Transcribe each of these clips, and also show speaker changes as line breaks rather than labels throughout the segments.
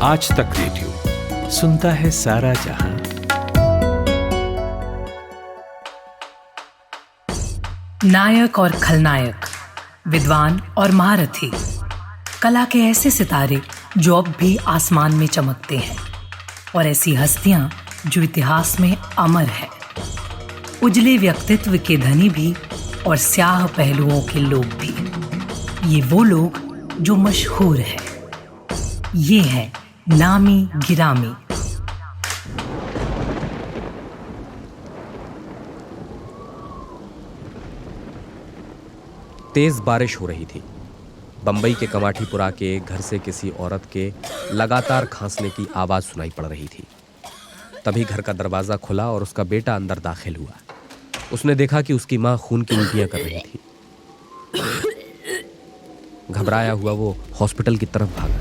आज तक रेडियो सुनता है सारा जहां।
नायक और खलनायक, विद्वान और महारथी, कला के ऐसे सितारे जो अब भी आसमान में चमकते हैं, और ऐसी हस्तियां जो इतिहास में अमर है। उजले व्यक्तित्व के धनी भी और स्याह पहलुओं के लोग भी। ये वो लोग जो मशहूर हैं। ये है नामी गिरामी।
तेज बारिश हो रही थी। बंबई के कमाठीपुरा के एक घर से किसी औरत के लगातार खांसने की आवाज सुनाई पड़ रही थी। तभी घर का दरवाजा खुला और उसका बेटा अंदर दाखिल हुआ। उसने देखा कि उसकी मां खून की उल्टियां कर रही थी। घबराया हुआ वो हॉस्पिटल की तरफ भागा।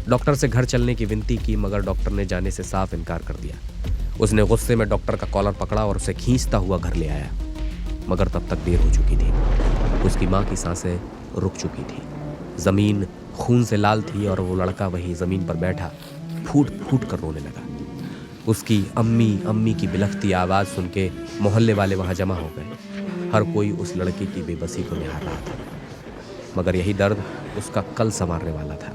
डॉक्टर से घर चलने की विनती की, मगर डॉक्टर ने जाने से साफ इनकार कर दिया। उसने गुस्से में डॉक्टर का कॉलर पकड़ा और उसे खींचता हुआ घर ले आया, मगर तब तक देर हो चुकी थी। उसकी मां की सांसें रुक चुकी थी। जमीन खून से लाल थी और वो लड़का वहीं जमीन पर बैठा फूट फूट कर रोने लगा। उसकी अम्मी अम्मी की बिलखती आवाज सुन के मोहल्ले वाले वहां जमा हो गए। हर कोई उस लड़के की बेबसी को निहार रहा था, मगर यही दर्द उसका कल संवारने वाला था।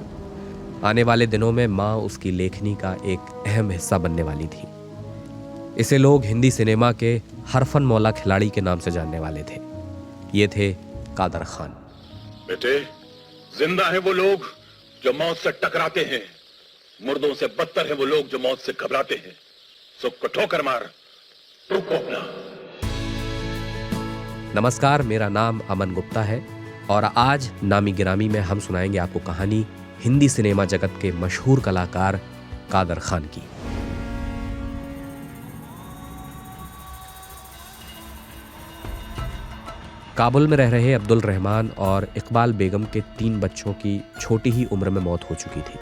आने वाले दिनों में मां उसकी लेखनी का एक अहम हिस्सा बनने वाली थी। इसे लोग हिंदी सिनेमा के हरफन मौला खिलाड़ी के नाम से जानने वाले थे। ये थे कादर खान।
बेटे, जिंदा है वो लोग जो मौत से टकराते हैं, मुर्दों से बदतर है वो लोग जो मौत से घबराते हैं। सुख को ठोकर मार, रुको अपना।
नमस्कार, मेरा नाम अमन गुप्ता है और आज नामी गिरामी में हम सुनाएंगे आपको कहानी हिंदी सिनेमा जगत के मशहूर कलाकार कादर खान की। काबुल में रह रहे अब्दुल रहमान और इकबाल बेगम के 3 बच्चों की छोटी ही उम्र में मौत हो चुकी थी।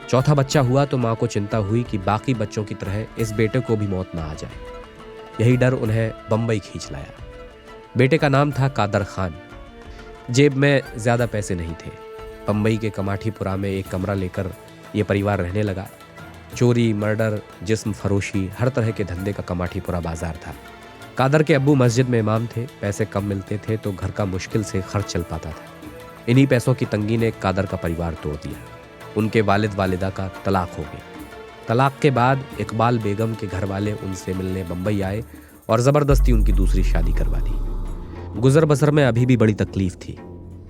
चौथा बच्चा हुआ तो मां को चिंता हुई कि बाकी बच्चों की तरह इस बेटे को भी मौत ना आ जाए। यही डर उन्हें बंबई खींच लाया। बेटे का नाम था कादर खान। जेब में ज्यादा पैसे नहीं थे। बंबई के कमाठीपुरा में एक कमरा लेकर यह परिवार रहने लगा। चोरी, मर्डर, जिस्म फरोशी, हर तरह के धंधे का कमाठीपुरा बाजार था। कादर के अब्बू मस्जिद में इमाम थे। पैसे कम मिलते थे तो घर का मुश्किल से खर्च चल पाता था। इन्हीं पैसों की तंगी ने कादर का परिवार तोड़ दिया। उनके वालिद वालिदा का तलाक हो गया। तलाक के बाद इकबाल बेगम के घर वाले उनसे मिलने बंबई आए और ज़बरदस्ती उनकी दूसरी शादी करवा दी। गुजर बसर में अभी भी बड़ी तकलीफ थी।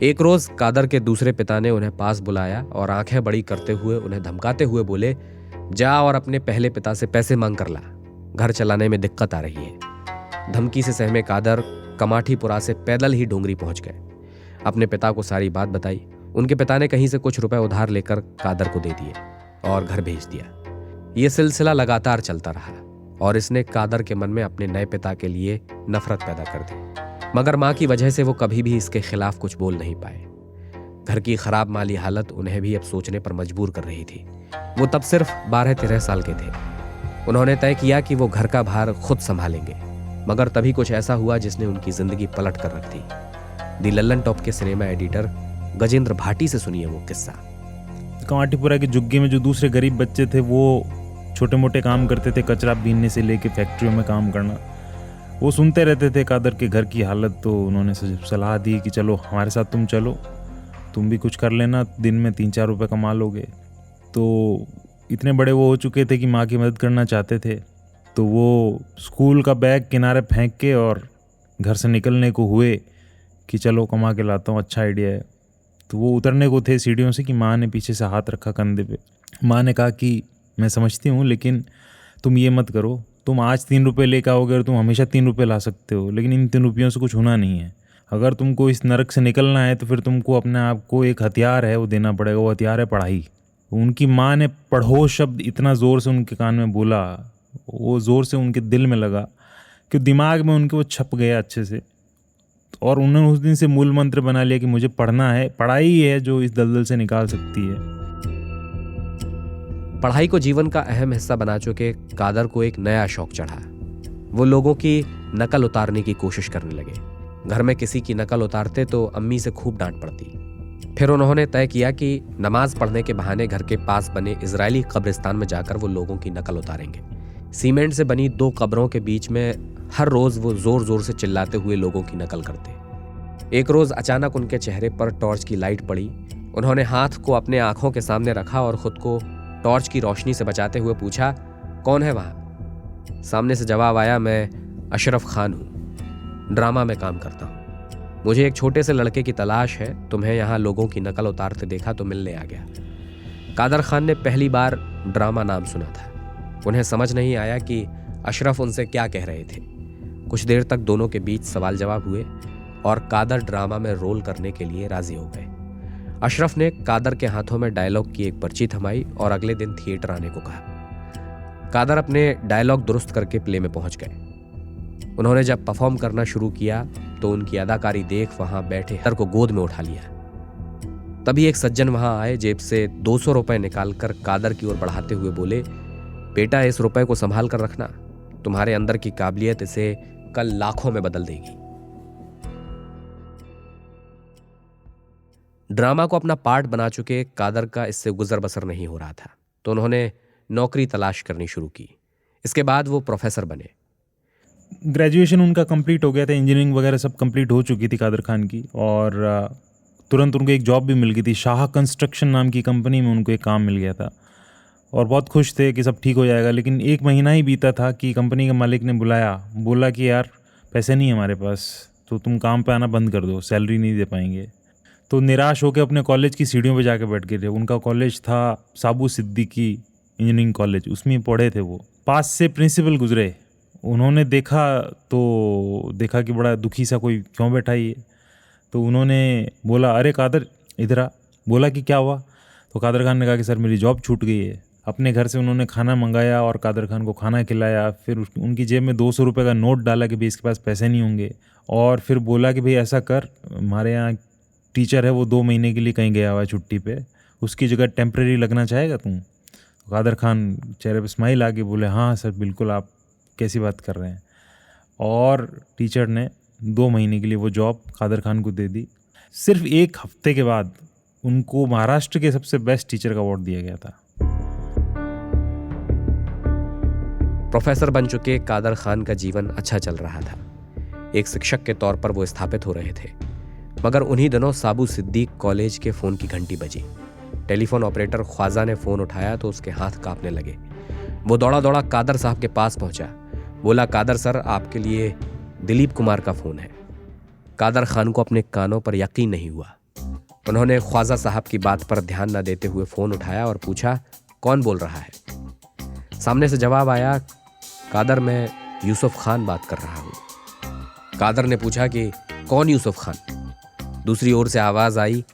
एक रोज़ कादर के दूसरे पिता ने उन्हें पास बुलाया और आंखें बड़ी करते हुए उन्हें धमकाते हुए बोले, जा और अपने पहले पिता से पैसे मांग कर ला, घर चलाने में दिक्कत आ रही है। धमकी से सहमे कादर कमाठीपुरा से पैदल ही डोंगरी पहुंच गए। अपने पिता को सारी बात बताई। उनके पिता ने कहीं से कुछ रुपए उधार लेकर कादर को दे दिए और घर भेज दिया। यह सिलसिला लगातार चलता रहा और इसने कादर के मन में अपने नए पिता के लिए नफरत पैदा कर दी। मगर मां की वजह से वो कभी भी इसके खिलाफ कुछ बोल नहीं पाए। घर की खराब माली हालत उन्हें भी अब सोचने पर मजबूर कर रही थी। वो तब सिर्फ 12-13 साल के थे। उन्होंने तय किया कि वो घर का भार खुद संभालेंगे, मगर तभी कुछ ऐसा हुआ जिसने उनकी जिंदगी पलट कर रख दी। दी लल्लन टॉप के सिनेमा एडिटर गजेंद्र भाटी से सुनिए वो किस्सा।
कमाठीपुरा के जुग्गी में जो दूसरे गरीब बच्चे थे वो छोटे मोटे काम करते थे, कचरा बीनने से लेके फैक्ट्रियों में काम करना। वो सुनते रहते थे कादर के घर की हालत, तो उन्होंने सलाह दी कि चलो हमारे साथ तुम चलो, तुम भी कुछ कर लेना, दिन में 3-4 रुपये कमा लोगे। तो इतने बड़े वो हो चुके थे कि माँ की मदद करना चाहते थे। तो वो स्कूल का बैग किनारे फेंक के और घर से निकलने को हुए कि चलो कमा के लाता हूँ, अच्छा आइडिया है। तो वो उतरने को थे सीढ़ियों से कि माँ ने पीछे से हाथ रखा कंधे पे। माँ ने कहा कि मैं समझती हूँ, लेकिन तुम ये मत करो, तुम आज 3 रुपये लेकर आओगे और तुम हमेशा 3 रुपये ला सकते हो, लेकिन इन 3 रुपयों से कुछ होना नहीं है। अगर तुमको इस नरक से निकलना है तो फिर तुमको अपने आप को एक हथियार है वो देना पड़ेगा। वो हथियार है पढ़ाई। उनकी माँ ने पढ़ो शब्द इतना ज़ोर से उनके कान में बोला, वो ज़ोर से उनके दिल में लगा कि दिमाग में उनके वो छप गया अच्छे से। और उन्होंने उस दिन से मूल मंत्र बना लिया कि मुझे पढ़ना है, पढ़ाई ही है जो इस दलदल से निकाल सकती है।
पढ़ाई को जीवन का अहम हिस्सा बना चुके कादर को एक नया शौक चढ़ा। वो लोगों की नकल उतारने की कोशिश करने लगे। घर में किसी की नकल उतारते तो अम्मी से खूब डांट पड़ती। फिर उन्होंने तय किया कि नमाज पढ़ने के बहाने घर के पास बने इजरायली कब्रिस्तान में जाकर वो लोगों की नकल उतारेंगे। सीमेंट से बनी 2 कब्रों के बीच में हर रोज वो जोर जोर से चिल्लाते हुए लोगों की नकल करते। एक रोज अचानक उनके चेहरे पर टॉर्च की लाइट पड़ी। उन्होंने हाथ को अपने आंखों के सामने रखा और खुद को टॉर्च की रोशनी से बचाते हुए पूछा, कौन है वहां? सामने से जवाब आया, मैं अशरफ खान हूं, ड्रामा में काम करता हूं। मुझे एक छोटे से लड़के की तलाश है, तुम्हें यहाँ लोगों की नकल उतारते देखा तो मिलने आ गया। कादर खान ने पहली बार ड्रामा नाम सुना था। उन्हें समझ नहीं आया कि अशरफ उनसे क्या कह रहे थे। कुछ देर तक दोनों के बीच सवाल जवाब हुए और कादर ड्रामा में रोल करने के लिए राजी हो गए। अशरफ ने कादर के हाथों में डायलॉग की एक पर्ची थमाई और अगले दिन थिएटर आने को कहा। कादर अपने डायलॉग दुरुस्त करके प्ले में पहुंच गए। उन्होंने जब परफॉर्म करना शुरू किया तो उनकी अदाकारी देख वहां बैठे हर को गोद में उठा लिया। तभी एक सज्जन वहां आए, जेब से 200 रुपए निकालकर कादर की ओर बढ़ाते हुए बोले, बेटा इस रुपए को संभाल कर रखना, तुम्हारे अंदर की काबिलियत इसे कल लाखों में बदल देगी। ड्रामा को अपना पार्ट बना चुके कादर का इससे गुजर बसर नहीं हो रहा था, तो उन्होंने नौकरी तलाश करनी शुरू की। इसके बाद वो प्रोफेसर बने।
ग्रेजुएशन उनका कंप्लीट हो गया था, इंजीनियरिंग वगैरह सब कंप्लीट हो चुकी थी कादर खान की, और तुरंत उनको एक जॉब भी मिल गई थी। शाह कंस्ट्रक्शन नाम की कंपनी में उनको एक काम मिल गया था और बहुत खुश थे कि सब ठीक हो जाएगा। लेकिन 1 महीना ही बीता था कि कंपनी के मालिक ने बोला कि यार पैसे नहीं है हमारे पास, तो तुम काम पे आना बंद कर दो, सैलरी नहीं दे पाएंगे। तो निराश होकर अपने कॉलेज की सीढ़ियों पे जाके बैठ गए थे। उनका कॉलेज था साबू सिद्दीकी इंजीनियरिंग कॉलेज, उसमें पढ़े थे वो। पास से प्रिंसिपल गुजरे, उन्होंने देखा कि बड़ा दुखी सा कोई क्यों बैठा ही है। तो उन्होंने बोला, अरे कादर इधर आ। बोला कि क्या हुआ? तो कादर खान ने कहा कि सर मेरी जॉब छूट गई है। अपने घर से उन्होंने खाना मंगाया और कादर खान को खाना खिलाया। फिर उनकी जेब में 200 रुपये का नोट डाला कि भाई इसके पास पैसे नहीं होंगे, और फिर बोला कि भाई ऐसा कर, हमारे यहाँ टीचर है वो 2 महीने के लिए कहीं गया हुआ है छुट्टी पे, उसकी जगह टेम्प्रेरी लगना चाहेगा तुम? कादर खान चेहरे पे स्माइल आ गई, बोले हाँ सर बिल्कुल, आप कैसी बात कर रहे हैं। और टीचर ने 2 महीने के लिए वो जॉब कादर खान को दे दी। सिर्फ 1 हफ्ते के बाद उनको महाराष्ट्र के सबसे बेस्ट टीचर का अवार्ड दिया गया था।
प्रोफेसर बन चुके कादर खान का जीवन अच्छा चल रहा था। एक शिक्षक के तौर पर वो स्थापित हो रहे थे। मगर उन्हीं दिनों साबू सिद्दीक कॉलेज के फ़ोन की घंटी बजी। टेलीफोन ऑपरेटर ख्वाजा ने फ़ोन उठाया तो उसके हाथ कांपने लगे। वो दौड़ा दौड़ा कादर साहब के पास पहुंचा। बोला, कादर सर आपके लिए दिलीप कुमार का फ़ोन है। कादर खान को अपने कानों पर यकीन नहीं हुआ। उन्होंने ख्वाजा साहब की बात पर ध्यान न देते हुए फ़ोन उठाया और पूछा, कौन बोल रहा है? सामने से जवाब आया, कादर मैं यूसुफ खान बात कर रहा हूँ। कादर ने पूछा कि कौन यूसुफ खान? दूसरी ओर से आवाज़ आई,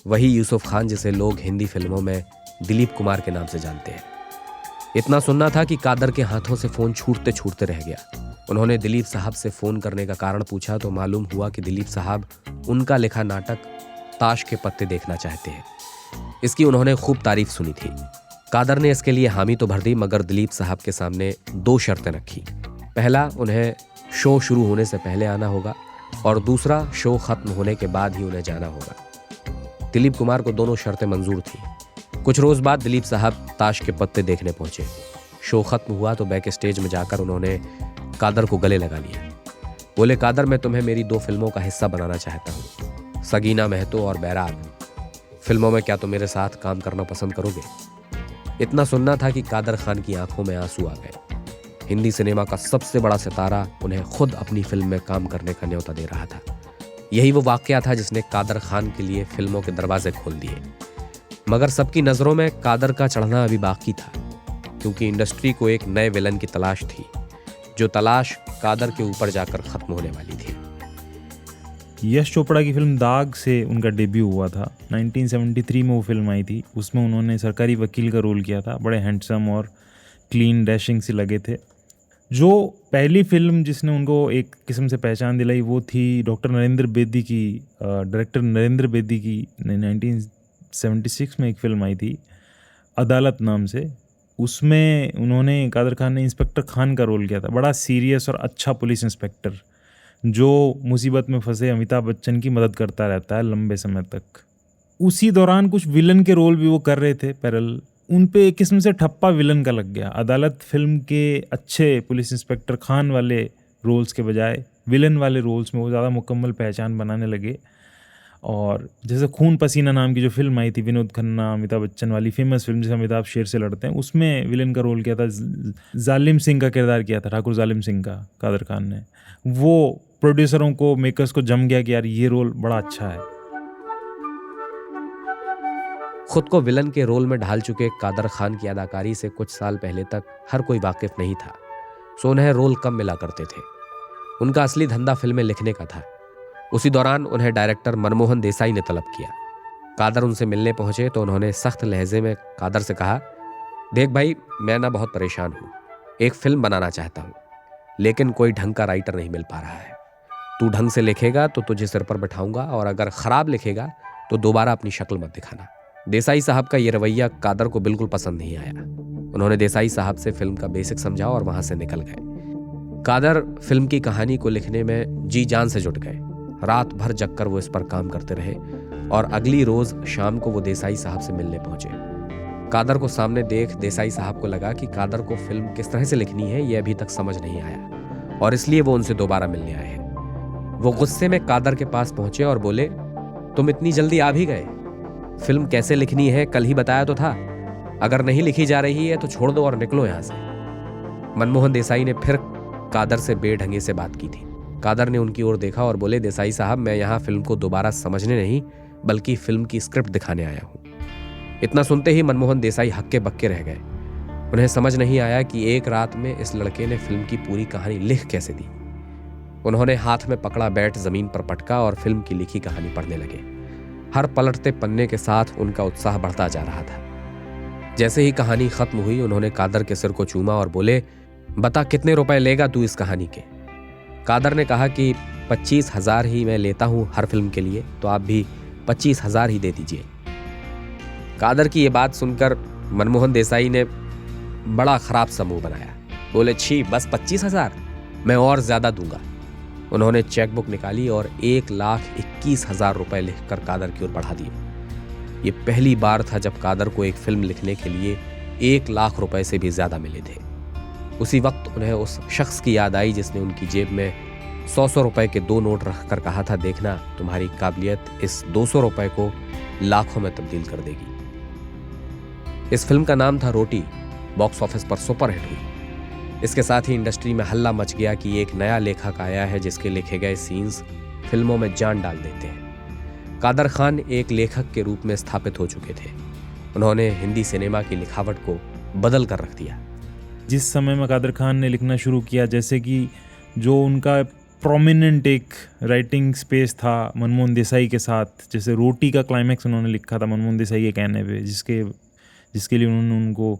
वही यूसुफ खान जिसे लोग हिंदी फिल्मों में दिलीप कुमार के नाम से जानते हैं। इतना सुनना था कि कादर के हाथों से फ़ोन छूटते छूटते रह गया। उन्होंने दिलीप साहब से फ़ोन करने का कारण पूछा तो मालूम हुआ कि दिलीप साहब उनका लिखा नाटक ताश के पत्ते देखना चाहते हैं। इसकी उन्होंने खूब तारीफ सुनी थी। कादर ने इसके लिए हामी तो भर दी, मगर दिलीप साहब के सामने 2 शर्तें रखी। पहला, उन्हें शो शुरू होने से पहले आना होगा, और दूसरा, शो खत्म होने के बाद ही उन्हें जाना होगा। दिलीप कुमार को दोनों शर्तें मंजूर थी। कुछ रोज बाद दिलीप साहब ताश के पत्ते देखने पहुंचे। शो खत्म हुआ तो बैक स्टेज में जाकर उन्होंने कादर को गले लगा लिया। बोले, कादर मैं तुम्हें मेरी 2 फिल्मों का हिस्सा बनाना चाहता हूँ, सगीना महतो और बैराग। फिल्मों में क्या तुम मेरे साथ काम करना पसंद करोगे? इतना सुनना था कि कादर खान की आंखों में आंसू आ गए। हिंदी सिनेमा का सबसे बड़ा सितारा उन्हें खुद अपनी फिल्म में काम करने का न्योता दे रहा था। यही वो वाकया था जिसने कादर खान के लिए फिल्मों के दरवाजे खोल दिए। मगर सबकी नज़रों में कादर का चढ़ना अभी बाकी था, क्योंकि इंडस्ट्री को एक नए विलन की तलाश थी, जो तलाश कादर के ऊपर जाकर ख़त्म होने वाली थी।
यश चोपड़ा की फिल्म दाग से उनका डेब्यू हुआ था। 1973 में वो फिल्म आई थी। उसमें उन्होंने सरकारी वकील का रोल किया था। बड़े हैंडसम और क्लीन डैशिंग से लगे थे। जो पहली फिल्म जिसने उनको एक किस्म से पहचान दिलाई वो थी डॉक्टर नरेंद्र बेदी की, डायरेक्टर नरेंद्र बेदी की 1976 में एक फिल्म आई थी अदालत नाम से। उसमें उन्होंने, कादर खान ने इंस्पेक्टर खान का रोल किया था। बड़ा सीरियस और अच्छा पुलिस इंस्पेक्टर जो मुसीबत में फंसे अमिताभ बच्चन की मदद करता रहता है लंबे समय तक। उसी दौरान कुछ विलन के रोल भी वो कर रहे थे पैरेलल। उन पे एक किस्म से ठप्पा विलन का लग गया। अदालत फिल्म के अच्छे पुलिस इंस्पेक्टर खान वाले रोल्स के बजाय विलन वाले रोल्स में वो ज़्यादा मुकम्मल पहचान बनाने लगे। और जैसे खून पसीना नाम की जो फिल्म आई थी विनोद खन्ना अमिताभ बच्चन वाली फेमस फिल्म जिसे अमिताभ शेर से लड़ते हैं, उसमें विलन का रोल किया था, जालिम सिंह का किरदार किया था, ठाकुर जालिम सिंह का कादर खान ने। वो प्रोड्यूसरों को मेकर्स को जम गया कि यार ये रोल बड़ा अच्छा है।
खुद को विलन के रोल में ढाल चुके कादर खान की अदाकारी से कुछ साल पहले तक हर कोई वाकिफ नहीं था, सो उन्हें रोल कम मिला करते थे। उनका असली धंधा फिल्में लिखने का था। उसी दौरान उन्हें डायरेक्टर मनमोहन देसाई ने तलब किया। कादर उनसे मिलने पहुंचे तो उन्होंने सख्त लहजे में कादर से कहा, देख भाई, मैं ना बहुत परेशान हूँ, एक फिल्म बनाना चाहता हूँ, लेकिन कोई ढंग का राइटर नहीं मिल पा रहा है। तू ढंग से लिखेगा तो तुझे सिर पर बैठाऊंगा, और अगर खराब लिखेगा तो दोबारा अपनी शक्ल मत दिखाना। देसाई साहब का ये रवैया कादर को बिल्कुल पसंद नहीं आया। उन्होंने देसाई साहब से फिल्म का बेसिक समझा और वहां से निकल गए। कादर फिल्म की कहानी को लिखने में जी जान से जुट गए। रात भर जगकर वो इस पर काम करते रहे और अगली रोज शाम को वो देसाई साहब से मिलने पहुंचे। कादर को सामने देख देसाई साहब को लगा कि कादर को फिल्म किस तरह से लिखनी है ये अभी तक समझ नहीं आया, और इसलिए वो उनसे दोबारा मिलने आए हैं। वो गुस्से में कादर के पास पहुंचे और बोले, तुम इतनी जल्दी आ भी गए? फिल्म कैसे लिखनी है कल ही बताया तो था। अगर नहीं लिखी जा रही है तो छोड़ दो और निकलो यहां से। मनमोहन देसाई ने फिर कादर से बेढंगे से बात की थी। कादर ने उनकी ओर देखा और बोले, देसाई साहब, मैं यहाँ फिल्म को दोबारा समझने नहीं बल्कि फिल्म की स्क्रिप्ट दिखाने आया हूँ। इतना सुनते ही मनमोहन देसाई हक्के बक्के रह गए। उन्हें समझ नहीं आया कि एक रात में इस लड़के ने फिल्म की पूरी कहानी लिख कैसे दी। उन्होंने हाथ में पकड़ा बैट जमीन पर पटका और फिल्म की लिखी कहानी पढ़ने लगे। हर पलटते पन्ने के साथ उनका उत्साह बढ़ता जा रहा था। जैसे ही कहानी खत्म हुई उन्होंने कादर के सिर को चूमा और बोले, बता कितने रुपए लेगा तू इस कहानी के? कादर ने कहा कि 25,000 ही मैं लेता हूं हर फिल्म के लिए, तो आप भी 25,000 ही दे दीजिए। कादर की ये बात सुनकर मनमोहन देसाई ने बड़ा खराब सा मुंह बनाया। बोले, छी, बस 25,000? मैं और ज्यादा दूंगा। उन्होंने चेकबुक निकाली और 1,21,000 रुपए लिखकर कादर की ओर बढ़ा दिए। ये पहली बार था जब कादर को एक फिल्म लिखने के लिए 1 लाख रुपए से भी ज्यादा मिले थे। उसी वक्त उन्हें उस शख्स की याद आई जिसने उनकी जेब में 100 रुपए के 2 नोट रखकर कहा था, देखना तुम्हारी काबिलियत इस 200 रुपए को लाखों में तब्दील कर देगी। इस फिल्म का नाम था रोटी। बॉक्स ऑफिस पर सुपरहिट हुई। इसके साथ ही इंडस्ट्री में हल्ला मच गया कि एक नया लेखक आया है जिसके लिखे गए सीन्स फिल्मों में जान डाल देते हैं। कादर खान एक लेखक के रूप में स्थापित हो चुके थे। उन्होंने हिंदी सिनेमा की लिखावट को बदल कर रख दिया।
जिस समय में कादर खान ने लिखना शुरू किया, जैसे कि जो उनका प्रोमिनेंट एक राइटिंग स्पेस था मनमोहन देसाई के साथ, जैसे रोटी का क्लाइमैक्स उन्होंने लिखा था मनमोहन देसाई के कहने पे, जिसके लिए उन्होंने उनको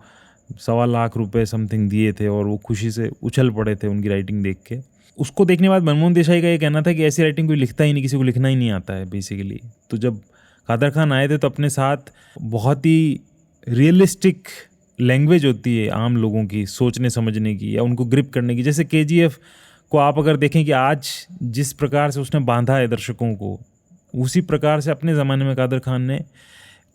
1.25 लाख रुपए समथिंग दिए थे और वो खुशी से उछल पड़े थे उनकी राइटिंग देख के। उसको देखने के बाद मनमोहन देसाई का ये कहना था कि ऐसी राइटिंग कोई लिखता ही नहीं, किसी को लिखना ही नहीं आता है बेसिकली। तो जब कादर खान आए थे तो अपने साथ बहुत ही रियलिस्टिक लैंग्वेज होती है आम लोगों की सोचने समझने की या उनको ग्रिप करने की। जैसे KGF को आप अगर देखें कि आज जिस प्रकार से उसने बांधा है दर्शकों को, उसी प्रकार से अपने ज़माने में कादर खान ने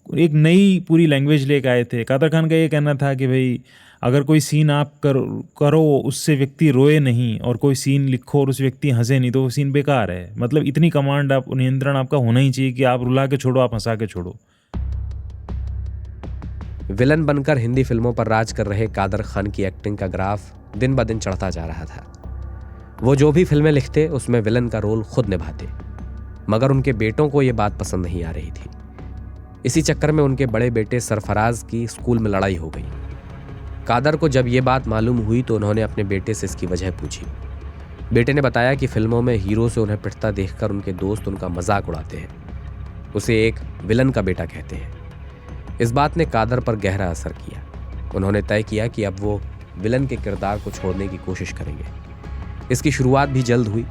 एक नई पूरी लैंग्वेज लेकर आए थे। कादर खान का ये कहना था कि भाई अगर कोई सीन आप करो उससे व्यक्ति रोए नहीं, और कोई सीन लिखो और उस व्यक्ति हंसे नहीं, तो वो सीन बेकार है। मतलब इतनी कमांड, आप नियंत्रण आपका होना ही चाहिए कि आप रुला के छोड़ो, आप हंसा के छोड़ो।
विलन बनकर हिंदी फिल्मों पर राज कर रहे कादर खान की एक्टिंग का ग्राफ दिन ब दिन चढ़ता जा रहा था। वो जो भी फिल्में लिखते उसमें विलन का रोल खुद निभाते, मगर उनके बेटों को ये बात पसंद नहीं आ रही थी। इसी चक्कर में उनके बड़े बेटे सरफराज की स्कूल में लड़ाई हो गई। कादर को जब ये बात मालूम हुई तो उन्होंने अपने बेटे से इसकी वजह पूछी। बेटे ने बताया कि फिल्मों में हीरो से उन्हें पिटता देखकर उनके दोस्त उनका मजाक उड़ाते हैं, उसे एक विलन का बेटा कहते हैं। इस बात ने कादर पर गहरा असर किया। उन्होंने तय किया कि अब वो विलन के किरदार को छोड़ने की कोशिश करेंगे। इसकी शुरुआत भी जल्द हुई।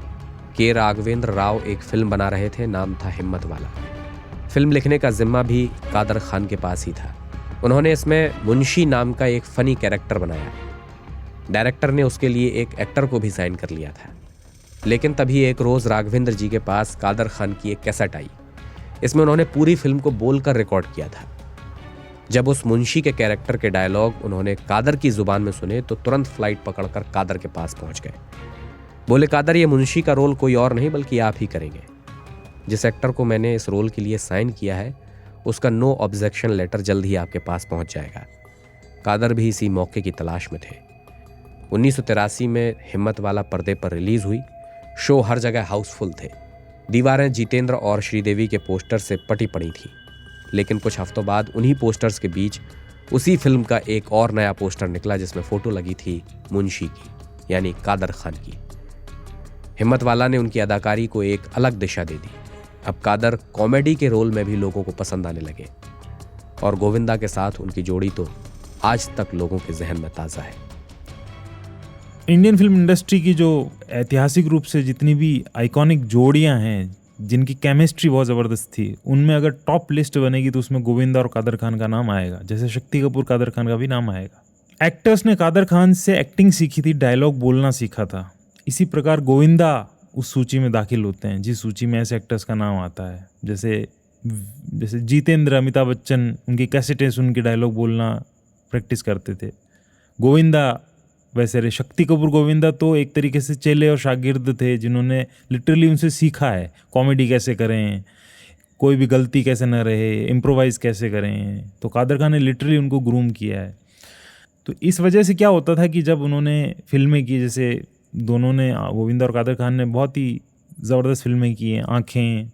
के राघवेंद्र राव एक फिल्म बना रहे थे, नाम था हिम्मत वाला। फिल्म लिखने का जिम्मा भी कादर खान के पास ही था। उन्होंने इसमें मुंशी नाम का एक फनी कैरेक्टर बनाया। डायरेक्टर ने उसके लिए एक एक्टर को भी साइन कर लिया था। लेकिन तभी एक रोज़ राघवेंद्र जी के पास कादर खान की एक कैसेट आई इसमें उन्होंने पूरी फिल्म को बोलकर रिकॉर्ड किया था। जब उस मुंशी के कैरेक्टर के डायलॉग उन्होंने कादर की जुबान में सुने तो तुरंत फ्लाइट पकड़कर कादर के पास पहुंच गए। बोले, कादर, ये मुंशी का रोल कोई और नहीं बल्कि आप ही करेंगे। जिस एक्टर को मैंने इस रोल के लिए साइन किया है उसका नो ऑब्जेक्शन लेटर जल्द ही आपके पास पहुंच जाएगा। कादर भी इसी मौके की तलाश में थे। 1983 में हिम्मत वाला पर्दे पर रिलीज हुई। शो हर जगह हाउसफुल थे। दीवारें जितेंद्र और श्रीदेवी के पोस्टर से पटी पड़ी थीं। लेकिन कुछ हफ्तों बाद उन्हीं पोस्टर्स के बीच उसी फिल्म का एक और नया पोस्टर निकला जिसमें फोटो लगी थी मुंशी की, यानी कादर खान की। हिम्मत वाला ने उनकी अदाकारी को एक अलग दिशा दे दी। अब कादर कॉमेडी के रोल में भी लोगों को पसंद आने लगे और गोविंदा के साथ उनकी जोड़ी तो आज तक लोगों के जहन में ताज़ा है।
इंडियन फिल्म इंडस्ट्री की जो ऐतिहासिक रूप से जितनी भी आइकॉनिक जोड़ियां हैं जिनकी केमिस्ट्री बहुत ज़बरदस्त थी, उनमें अगर टॉप लिस्ट बनेगी तो उसमें गोविंदा और कादर खान का नाम आएगा। जैसे शक्ति कपूर कादर खान का भी नाम आएगा। एक्टर्स ने कादर खान से एक्टिंग सीखी थी, डायलॉग बोलना सीखा था। इसी प्रकार गोविंदा उस सूची में दाखिल होते हैं जिस सूची में ऐसे एक्टर्स का नाम आता है। जैसे जितेंद्र, अमिताभ बच्चन, उनकी कैसेटें सुन के डायलॉग बोलना प्रैक्टिस करते थे। गोविंदा वैसे रे शक्ति कपूर गोविंदा तो एक तरीके से चेले और शागिर्द थे जिन्होंने लिटरली उनसे सीखा है कॉमेडी कैसे करें, कोई भी गलती कैसे न रहे, इम्प्रोवाइज़ कैसे करें। तो कादर खान ने लिटरली उनको ग्रूम किया है। तो इस वजह से क्या होता था कि जब उन्होंने फिल्में की, जैसे दोनों ने, गोविंदा और कादर खान ने बहुत ही ज़बरदस्त फिल्में की हैं। आँखें,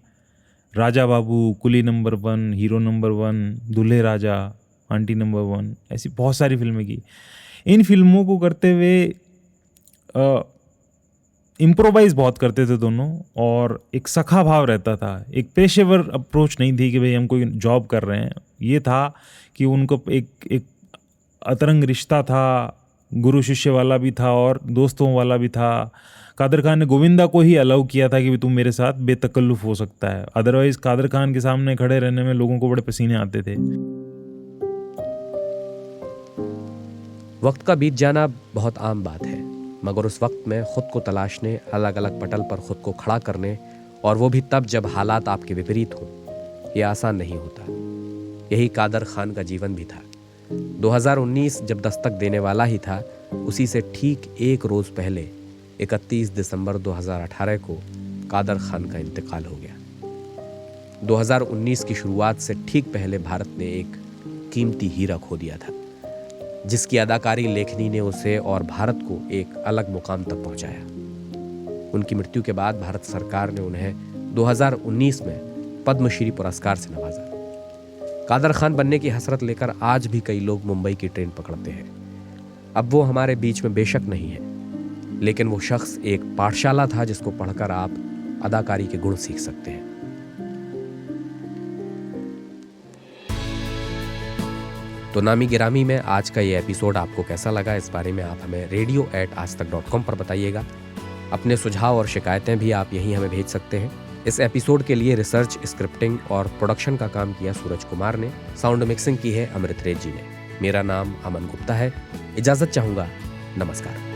राजा बाबू, कुली नंबर 1, हीरो नंबर 1, दूल्हे राजा, आंटी नंबर 1, ऐसी बहुत सारी फिल्में की। इन फिल्मों को करते हुए इम्प्रोवाइज़ बहुत करते थे दोनों और एक सखा भाव रहता था। एक पेशेवर अप्रोच नहीं थी कि भाई हम कोई जॉब कर रहे हैं। ये था कि उनको एक अतरंग रिश्ता था, गुरु शिष्य वाला भी था और दोस्तों वाला भी था। कादर खान ने गोविंदा को ही अलाउ किया था कि तुम मेरे साथ बेतकल्लुफ़ हो सकता है। अदरवाइज़ कादर खान के सामने खड़े रहने में लोगों को बड़े पसीने आते थे।
वक्त का बीत जाना बहुत आम बात है, मगर उस वक्त में खुद को तलाशने, अलग अलग पटल पर खुद को खड़ा करने, और वो भी तब जब हालात आपके विपरीत हों, ये आसान नहीं होता। यही कादर खान का जीवन भी था। 2019 जब दस्तक देने वाला ही था, उसी से ठीक एक रोज़ पहले 31 दिसंबर 2018 को कादर खान का इंतकाल हो गया। 2019 की शुरुआत से ठीक पहले भारत ने एक कीमती हीरा खो दिया था, जिसकी अदाकारी लेखनी ने उसे और भारत को एक अलग मुकाम तक पहुंचाया। उनकी मृत्यु के बाद भारत सरकार ने उन्हें 2019 में पद्मश्री पुरस्कार से नवाजा। कादर खान बनने की हसरत लेकर आज भी कई लोग मुंबई की ट्रेन पकड़ते हैं। अब वो हमारे बीच में बेशक नहीं है, लेकिन वो शख्स एक पाठशाला था जिसको पढ़कर आप अदाकारी के गुण सीख सकते हैं। तो नामी गिरामी में आज का ये एपिसोड आपको कैसा लगा, इस बारे में आप हमें radio@aajtak.com पर बताइएगा। अपने सुझाव और शिकायतें भी आप यहीं हमें भेज सकते हैं। इस एपिसोड के लिए रिसर्च, स्क्रिप्टिंग और प्रोडक्शन का काम किया सूरज कुमार ने। साउंड मिक्सिंग की है अमृत रेत जी ने। मेरा नाम अमन गुप्ता है। इजाजत चाहूंगा। नमस्कार।